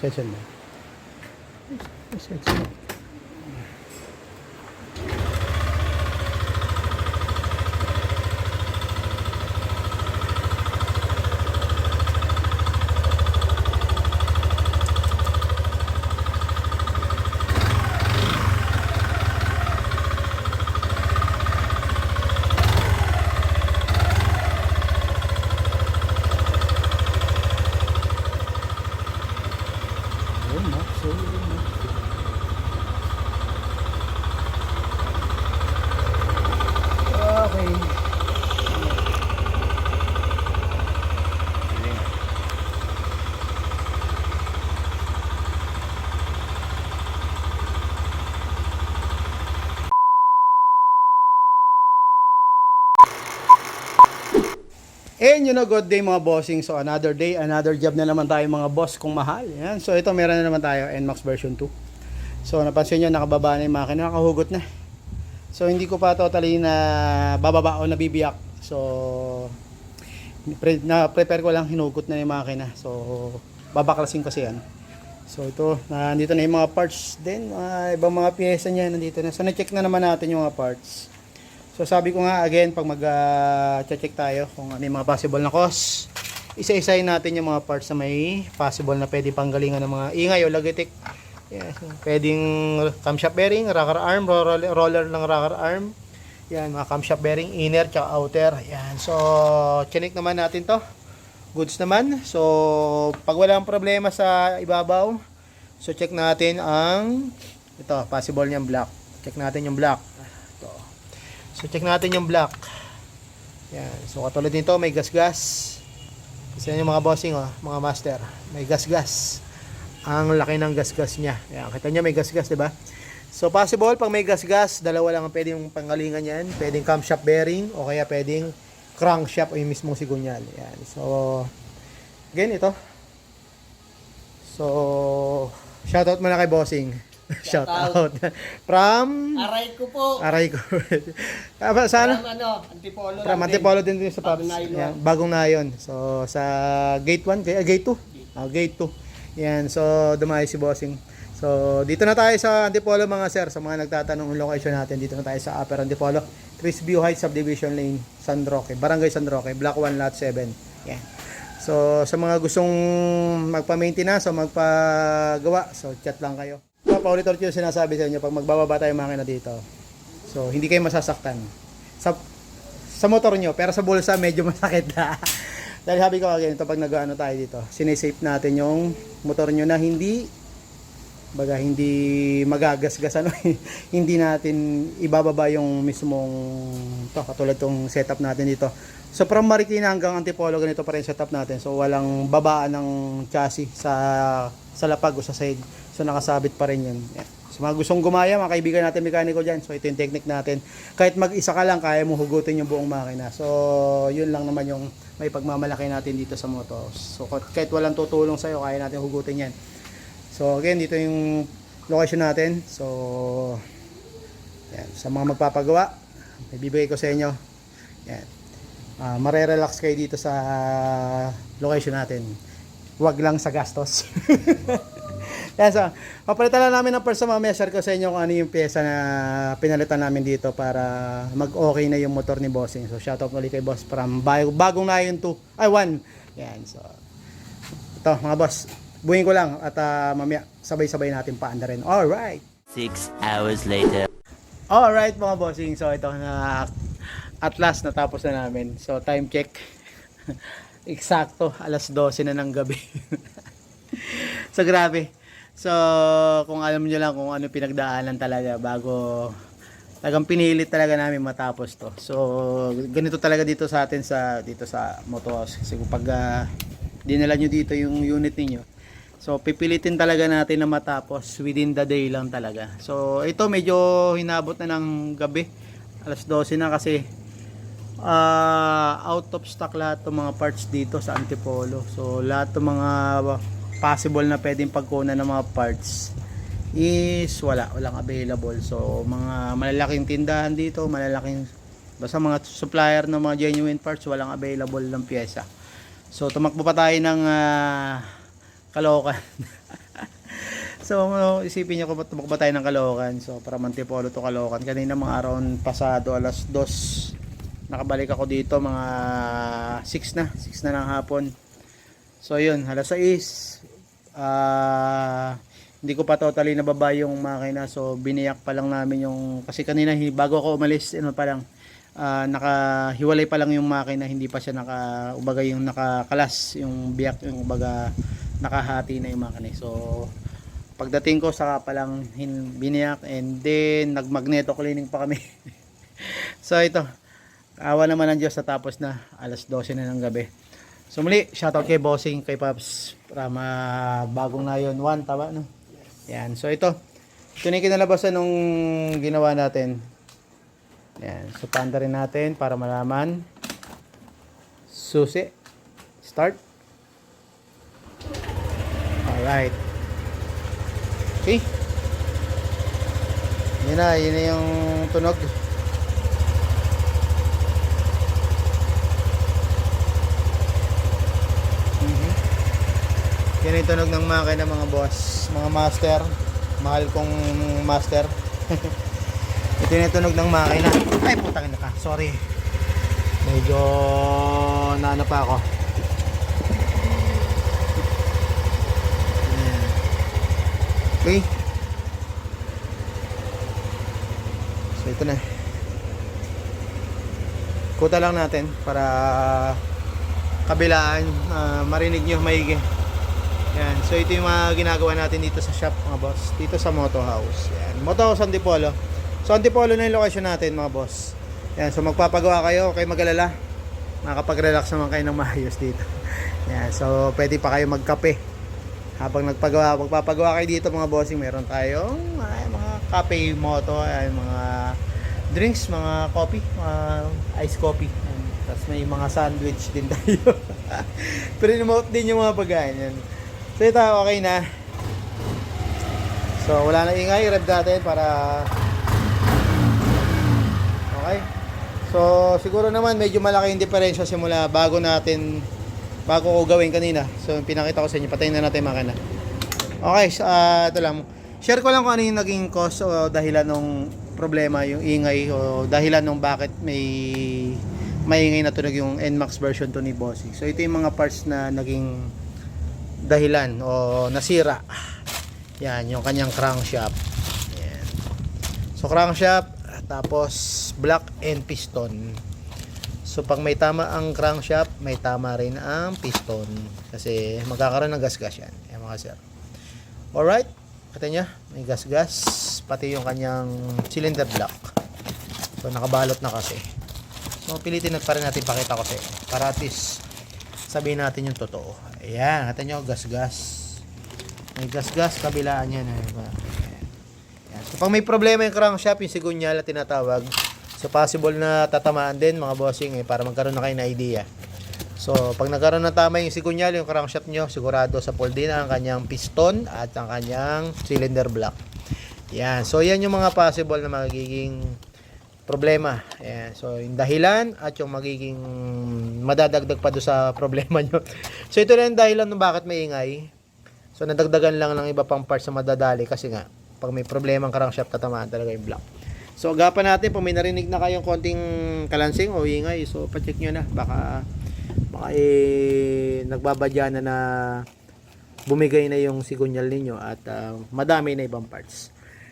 Session mo. Session mo. Okay. And you know, good day mga bossing. So another day, another job na naman tayo mga boss kung mahal. Yan. So ito meron na naman tayo NMAX version 2. So napansin nyo, nakababa na yung makina, nakahugot na. So hindi ko pa totally na bababa o nabibiyak. So na-prepare ko lang, hinugot na yung makina. So babaklasin kasi yan. So ito, nandito na yung mga parts din, ibang mga piyesa niya nandito na. So na-check na naman natin yung mga parts. So sabi ko nga again, pag mag-check tayo kung ano yung mga possible na cause, isa-isahin natin yung mga parts na may possible na pwede panggalingan ng mga ingay o lagitik. Yes, pwedeng camshaft bearing, rocker arm, roller ng rocker arm. Yan, mga camshaft bearing, inner tsaka outer. Yan, so chinik naman natin to. Goods naman. So pag walang problema sa ibabaw, so check natin ang ito, possible niyang block. Check natin yung block. So check natin yung block. Yan. So katulad nito may gas-gas. Kasi yung mga bossing mga master, may gas-gas. Ang laki ng gas-gas niya. Yan, kita niyo may gas-gas, 'di ba? So possible pag may gas-gas, dalawa lang ang pwedeng panggalingan niyan. Pwedeng camshaft bearing o kaya pwedeng crankshaft o yung mismong sigunyal. Yan. So again ito. So shoutout muna kay bossing. Shout out. From Aray ko po. Aray ko. Sana? From Antipolo From lang Antipolo din sa Paps. Bagong Nayon. Yan, bagong Nayon. So sa Gate 1, Gate 2. Gate 2. Yan, so dumayo si bossing. So dito na tayo sa Antipolo mga sir, sa mga nagtatanong ng location natin. Dito na tayo sa Upper Antipolo, Crisview Heights Subdivision Lane, San Roque, Barangay San Roque, Block 1 Lot 7. Yan. So sa mga gustong magpa-maintenance o magpagawa, so chat lang kayo. So, paulit-ulit yung sinasabi sa inyo pag magbababa tayo makina dito. So, hindi kayo masasaktan. Sa motor nyo, pero sa bulsa medyo masakit na. Dahil sabi ko again, ito pag nag-ano tayo dito, sinesafe natin yung motor nyo na hindi magagasgas hindi natin ibababa yung mismong katulad tong setup natin dito. So from Marikina hanggang Antipolo ganito pa rin setup natin. So walang babaan ng chassis sa lapag o sa side. So nakasabit pa rin yun. Yeah. So mga gustong gumaya, mga kaibigan natin mekaniko dyan. So ito yung technique natin. Kahit mag-isa ka lang, kaya mo hugutin yung buong makina. So yun lang naman yung may pagmamalaki natin dito sa moto. So kahit walang tutulong sa'yo, kaya natin hugutin yan. So again, dito yung location natin. So yan, sa mga magpapagawa, may bibigay ko sa inyo. Yan. Marerelax kayo dito sa location natin. Huwag lang sa gastos. Yan, so papalitan lang namin ng parts sa mamaya. Share ko sa inyo kung ano yung pyesa na pinalitan namin dito para mag-okay na yung motor ni bossing. So shoutout ulit kay boss from bagong Nayon 2 ay 1. Yan, so ito mga boss, buhin ko lang at mamaya sabay-sabay natin paandarin. Alright, 6 hours later. alright mga bossing, so ito na at last natapos na namin. So time check eksakto alas 12 na ng gabi. So grabe. So kung alam nyo lang kung ano pinagdaanan talaga bago talagang pinilit talaga namin matapos to. So ganito talaga dito sa atin dito sa Motos. Kasi pag dinala nyo dito yung unit niyo, so pipilitin talaga natin na matapos within the day lang talaga. So ito medyo hinabot na ng gabi, alas 12 na kasi out of stock lahat ng mga parts dito sa Antipolo. So lahat ng mga possible na pwedeng pagkunan ng mga parts is walang available. So mga malalaking tindahan dito, basta mga supplier ng mga genuine parts, walang available ng pyesa. So tumakbo pa tayo ng Caloocan So, isipin nyo kung tumakbo tayo ng Caloocan. So, para Antipolo to Caloocan. Kanina mga around pasado, alas 2. Nakabalik ako dito, mga 6 na. 6 na ng hapon. So, yun, alas 6. Hindi ko pa totally nababa yung makina. So, biniyak pa lang namin yung... Kasi kanina, bago ako umalis, pa lang, nakahiwalay pa lang yung makina. Hindi pa siya ubaga yung nakakalas. Yung biyak, yung ubaga nakahati na yung makina. So, pagdating ko saka pa lang biniyak, and then nagmagneto cleaning pa kami. So ito, awa naman ng Diyos, tapos na alas 12 na ng gabi. So muli, shoutout kay Bossing, kay Paps, para bagong na yun 1, tama no? Yan, so ito na yung kinalabasan nung ginawa natin. Yan, so panda rin natin para malaman. Susi, start. Alright. Okay. Yun na yung tunog. Yan yung tunog ng makina mga boss, mga master. Mahal kong master. Ito yung tunog ng makina. Ay putang ina ka, sorry. Medyo naano pa ako. Okay. So ito na. Kuta lang natin para kabilaan, marinig nyo maigi. Yan. So ito yung mga ginagawa natin dito sa shop mga boss. Dito sa Moto House. Yan. Moto House Antipolo. So Antipolo na yung location natin mga boss. Yan. So magpapagawa kayo, kayo mag-alala. Makakapag-relax naman kayo ng maayos dito. Yan. So pwede pa kayo magkape. Habang magpapagawa kayo dito mga bossing, meron tayong mga cafe moto, mga drinks, mga coffee, mga ice coffee. Tapos may mga sandwich din tayo. Pre-remote din yung mga pagkain yan. So ito, okay na. So wala na ingay, rev natin para okay. So siguro naman medyo malaki yung diferensya simula bago ko gawin kanina. So pinakita ko sa inyo, patayin na natin yung makina. Okay, so, ito lang. Share ko lang kung ano yung naging cause o dahilan ng problema, yung ingay, o dahilan ng bakit may maingay na tunog yung NMAX version 2 ni Bossy. So ito yung mga parts na naging dahilan o nasira. Yan, yung kanyang crankshaft. Yan. So crankshaft, tapos block and piston. So pag may tama ang crankshaft, may tama rin ang piston. Kasi magkakaroon ng gas-gas yan. Ayan mga sir. Alright. Kata nyo, may gas-gas. Pati yung kanyang cylinder block. So nakabalot na kasi. So pilitin pa rin natin pakita ko sa inyo. Para at least sabihin natin yung totoo. Ayan. Kata nyo, gas-gas. May gas-gas. Kabilaan yan. Ayan. So pag may problema yung crankshaft, yung sigunyal na tinatawag, so possible na tatamaan din mga bossing para magkaroon na kayo ng idea. So pag nagkaroon na tama yung sigunyal, yung crankshaft nyo, sigurado sa pull din ang kanyang piston at ang kanyang cylinder block. Yan. So yan yung mga possible na magiging problema. Yan. So yung dahilan at yung magiging madadagdag pa doon sa problema nyo. So ito na yung dahilan ng bakit may ingay. So nadagdagan lang ng iba pang parts na madadali kasi nga pag may problema ang crankshaft, tatamaan talaga yung block. So agapan natin, kung may narinig na kayong konting kalansing o ingay, so pacheck nyo na, baka nagbabadya na bumigay na yung sigunyal ninyo at madami na ibang parts.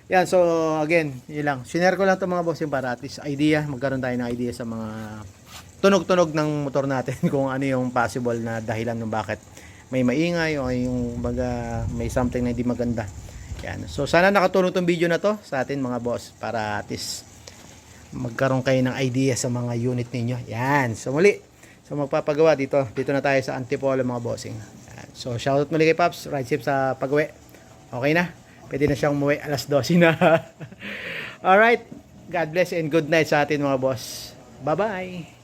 Yan, so again, yun lang, sinare ko lang ito mga boss yung para at least idea, magkaroon tayo ng idea sa mga tunog-tunog ng motor natin kung ano yung possible na dahilan ng bakit may maingay o yung may something na hindi maganda. Yan. So sana nakatulong tong video na to sa atin mga boss para at least magkaroon kayo ng idea sa mga unit ninyo. Yan. So muli, so magpapagawa dito na tayo sa Antipolo mga bossing. Yan. So shoutout muli kay Paps, ride safe sa pag-uwi. Okay na? Pwede na siyang umuwi, alas 12 na. Alright. God bless and good night sa atin mga boss. Bye-bye.